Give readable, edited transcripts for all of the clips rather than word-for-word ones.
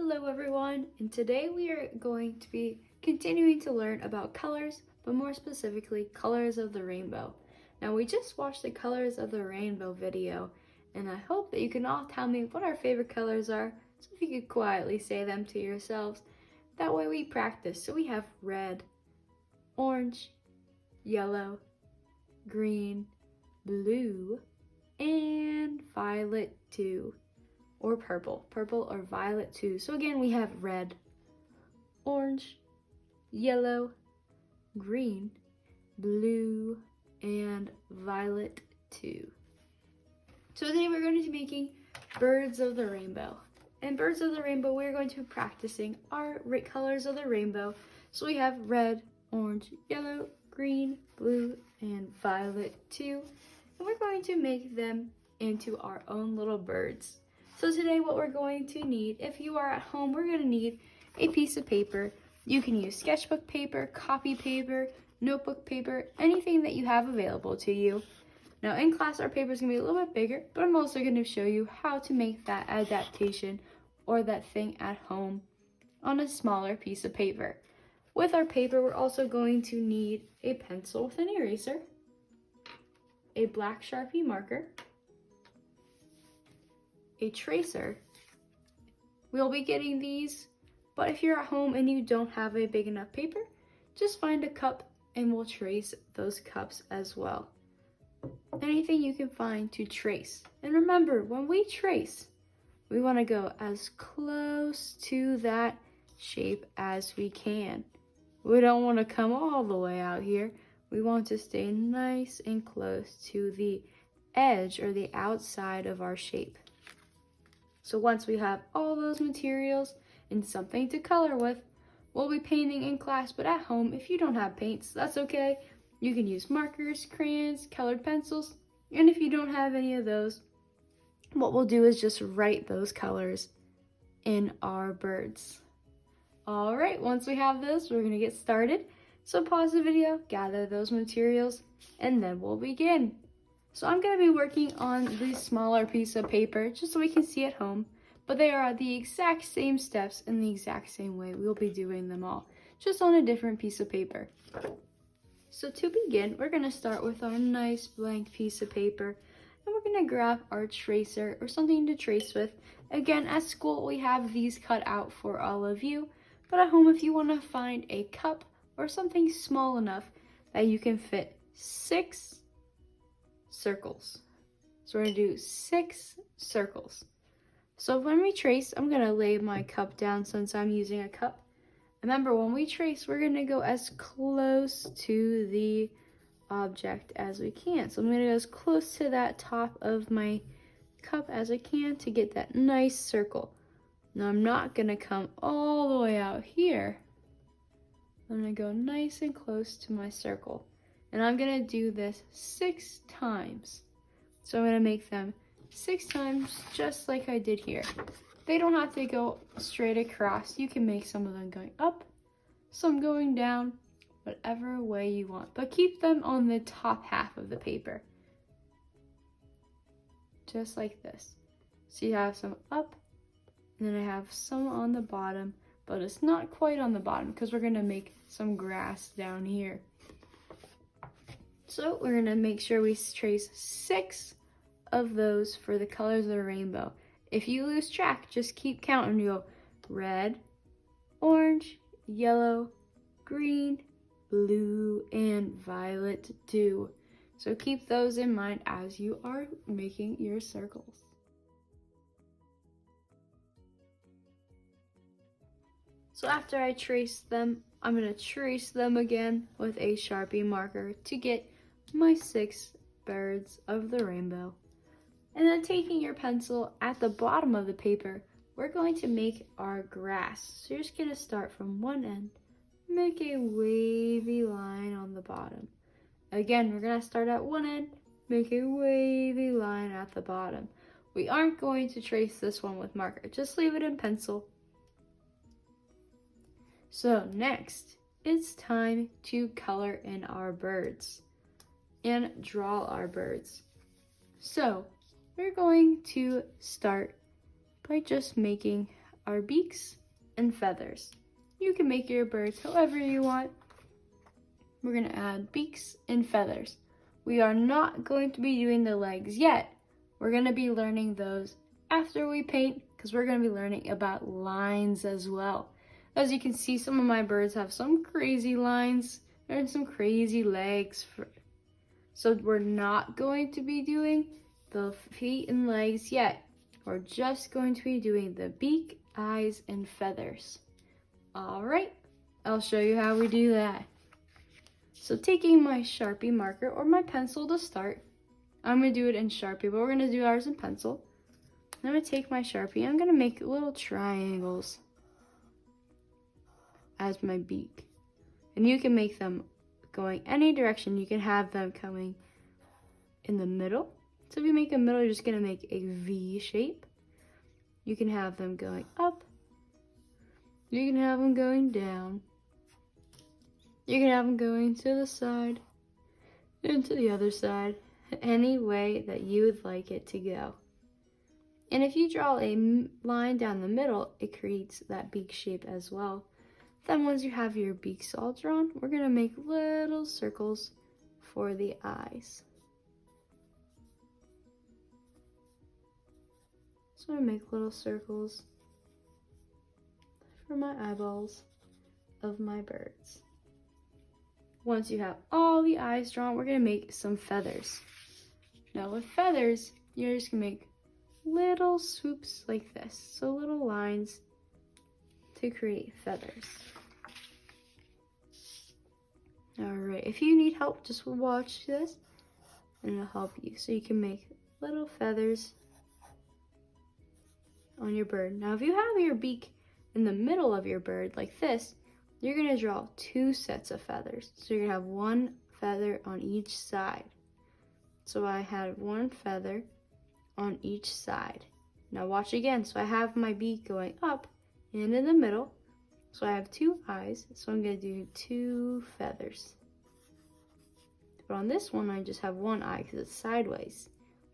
Hello everyone, and today we are going to be continuing to learn about colors, but more specifically, colors of the rainbow. Now we just watched the colors of the rainbow video, and I hope that you can all tell me what our favorite colors are, so if you could quietly say them to yourselves, that way we practice. So we have red, orange, yellow, green, blue, and violet too. Or purple or violet too. So again, we have red, orange, yellow, green, blue, and violet too. So today we're going to be making birds of the rainbow. And birds of the rainbow, we're going to be practicing our colors of the rainbow. So we have red, orange, yellow, green, blue, and violet too. And we're going to make them into our own little birds. So today what we're going to need, if you are at home, we're going to need a piece of paper. You can use sketchbook paper, copy paper, notebook paper, anything that you have available to you. Now in class our paper is going to be a little bit bigger, but I'm also going to show you how to make that adaptation or that thing at home on a smaller piece of paper. With our paper we're also going to need a pencil with an eraser, a black Sharpie marker, a tracer. We'll be getting these, but if you're at home and you don't have a big enough paper, just find a cup and we'll trace those cups as well. Anything you can find to trace. And remember, when we trace, we want to go as close to that shape as we can. We don't want to come all the way out here. We want to stay nice and close to the edge or the outside of our shape. So once we have all those materials and something to color with, we'll be painting in class, but at home, if you don't have paints, that's okay. You can use markers, crayons, colored pencils, and if you don't have any of those, what we'll do is just write those colors in our birds. All right, once we have this, we're gonna get started. So pause the video, gather those materials, and then we'll begin. So I'm going to be working on the smaller piece of paper just so we can see at home, but they are the exact same steps in the exact same way. We'll be doing them all, just on a different piece of paper. So to begin, we're going to start with our nice blank piece of paper, and we're going to grab our tracer or something to trace with. Again, at school, we have these cut out for all of you, but at home, if you want to find a cup or something small enough that you can fit 6 circles. So we're going to do 6 circles. So when we trace, I'm going to lay my cup down since I'm using a cup. Remember, when we trace, we're going to go as close to the object as we can. So I'm going to go as close to that top of my cup as I can to get that nice circle. Now I'm not going to come all the way out here. I'm going to go nice and close to my circle. And I'm going to do this 6 times. So I'm going to make them 6 times just like I did here. They don't have to go straight across. You can make some of them going up, some going down, whatever way you want. But keep them on the top half of the paper. Just like this. So you have some up, and then I have some on the bottom, but it's not quite on the bottom because we're going to make some grass down here. So we're going to make sure we trace 6 of those for the colors of the rainbow. If you lose track, just keep counting. You go red, orange, yellow, green, blue, and violet too. So keep those in mind as you are making your circles. So after I trace them, I'm going to trace them again with a Sharpie marker to get my 6 birds of the rainbow. And then taking your pencil at the bottom of the paper, we're going to make our grass. So you're just going to start from one end, make a wavy line on the bottom. Again, we're going to start at one end, make a wavy line at the bottom. We aren't going to trace this one with marker, just leave it in pencil. So next, it's time to color in our birds and draw our birds. So we're going to start by just making our beaks and feathers. You can make your birds however you want. We're gonna add beaks and feathers. We are not going to be doing the legs yet. We're gonna be learning those after we paint, because we're gonna be learning about lines as well. As you can see, some of my birds have some crazy lines and some crazy legs. So we're not going to be doing the feet and legs yet. We're just going to be doing the beak, eyes, and feathers. All right, I'll show you how we do that. So taking my Sharpie marker or my pencil to start, I'm gonna do it in Sharpie, but we're gonna do ours in pencil. I'm gonna take my Sharpie, I'm gonna make little triangles as my beak. And you can make them going any direction. You can have them coming in the middle. So if you make a middle, you're just gonna make a V shape. You can have them going up. You can have them going down. You can have them going to the side and to the other side, any way that you would like it to go. And if you draw a line down the middle, it creates that beak shape as well. Then once you have your beaks all drawn, we're gonna make little circles for the eyes. So I make little circles for my eyeballs of my birds. Once you have all the eyes drawn, we're gonna make some feathers. Now with feathers, you're just gonna make little swoops like this. So little lines to create feathers. All right, if you need help, just watch this and it'll help you. So you can make little feathers on your bird. Now if you have your beak in the middle of your bird like this, you're gonna draw 2 sets of feathers. So you're gonna have 1 feather on each side. So I had 1 feather on each side. Now watch again. So I have my beak going up and in the middle. So I have 2 eyes. So I'm gonna do 2 feathers. But on this one, I just have 1 eye because it's sideways.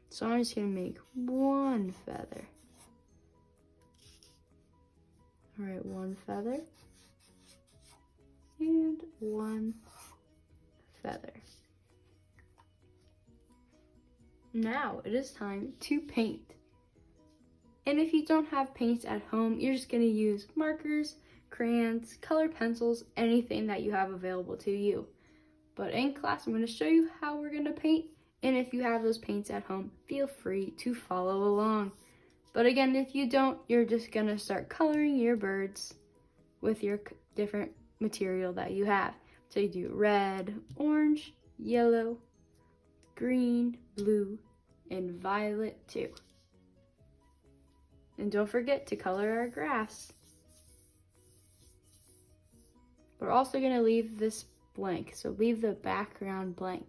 So I'm just gonna make 1 feather. All right, 1 feather. And 1 feather. Now it is time to paint. And if you don't have paints at home, you're just gonna use markers, crayons, colored pencils, anything that you have available to you. But in class, I'm gonna show you how we're gonna paint. And if you have those paints at home, feel free to follow along. But again, if you don't, you're just gonna start coloring your birds with your different material that you have. So you do red, orange, yellow, green, blue, and violet too. And don't forget to color our grass. We're also gonna leave this blank, so leave the background blank.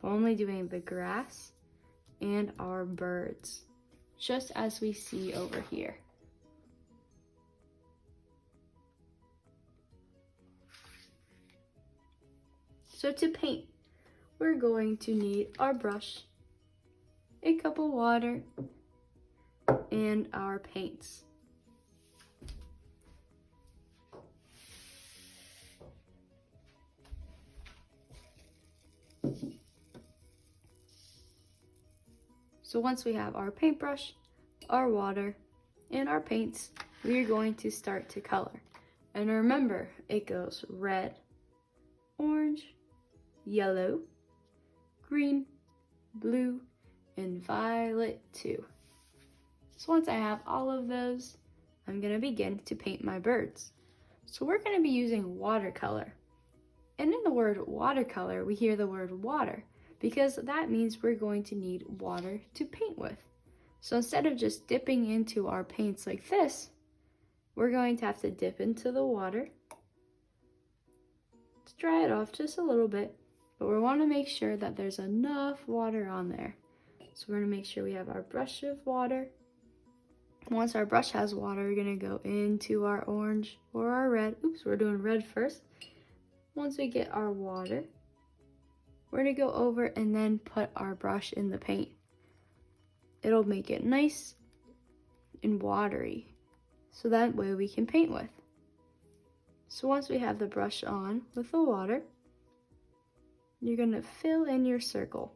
We're only doing the grass and our birds, just as we see over here. So to paint, we're going to need our brush, a cup of water, and our paints. So once we have our paintbrush, our water, and our paints, we are going to start to color. And remember, it goes red, orange, yellow, green, blue, and violet too. So once I have all of those, I'm gonna begin to paint my birds. So we're gonna be using watercolor. And in the word watercolor, we hear the word water, because that means we're going to need water to paint with. So instead of just dipping into our paints like this, we're going to have to dip into the water to dry it off just a little bit, but we want to make sure that there's enough water on there. So we're going to make sure we have our brush of water. Once our brush has water, we're going to go into our orange or our red. Oops, we're doing red first. Once we get our water, we're going to go over and then put our brush in the paint. It'll make it nice and watery. so that way we can paint with. So once we have the brush on with the water, you're going to fill in your circle.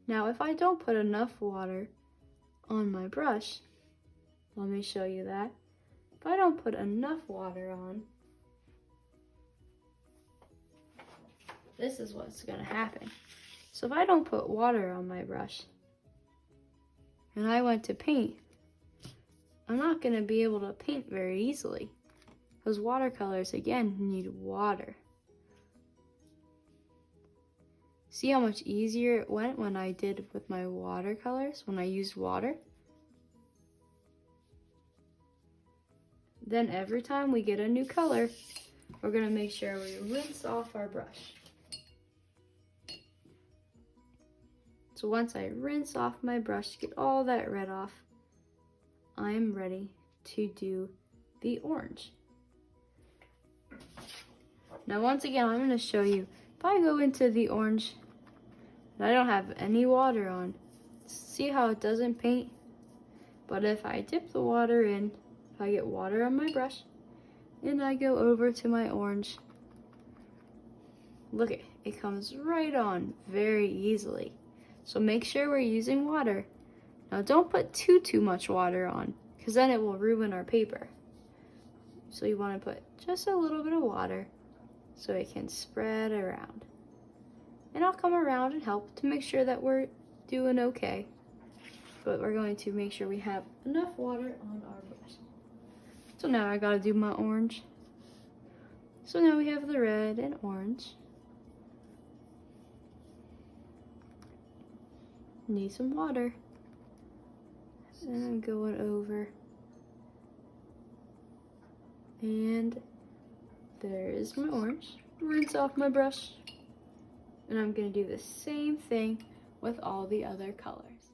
Now if I don't put enough water on my brush, let me show you that. If I don't put enough water on, this is what's going to happen. So if I don't put water on my brush and I went to paint, I'm not going to be able to paint very easily. Those watercolors, again, need water. See how much easier it went when I did with my watercolors, when I used water? Then every time we get a new color, we're going to make sure we rinse off our brush. So once I rinse off my brush to get all that red off, I'm ready to do the orange. Now once again, I'm going to show you, if I go into the orange and I don't have any water on, see how it doesn't paint? But if I dip the water in, if I get water on my brush, and I go over to my orange, look, it comes right on very easily. So make sure we're using water. Now don't put too much water on, because then it will ruin our paper. So you want to put just a little bit of water so it can spread around. And I'll come around and help to make sure that we're doing okay. But we're going to make sure we have enough water on our brush. So now I gotta do my orange. So now we have the red and orange. Need some water. And I'm going over. And there is my orange. Rinse off my brush. And I'm going to do the same thing with all the other colors.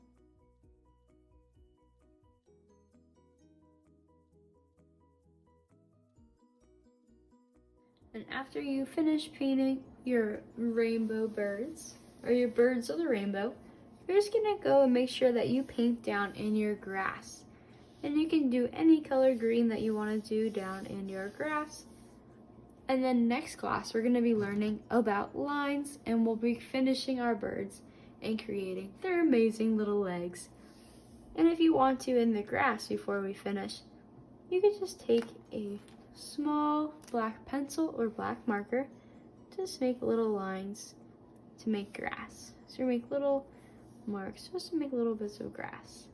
And after you finish painting your rainbow birds, or your birds of the rainbow, you're just going to go and make sure that you paint down in your grass. And you can do any color green that you want to do down in your grass. And then next class, we're going to be learning about lines, and we'll be finishing our birds and creating their amazing little legs. And if you want to in the grass before we finish, you can just take a small black pencil or black marker, just make little lines to make grass. So you make little marks just to make little bits of grass.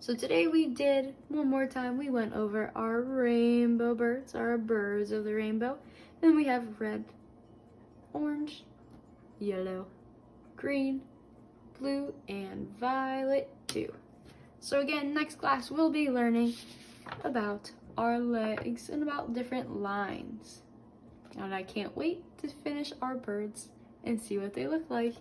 So today we did, one more time, we went over our rainbow birds, our birds of the rainbow. Then we have red, orange, yellow, green, blue, and violet too. So again, next class we'll be learning about our legs and about different lines. And I can't wait to finish our birds and see what they look like.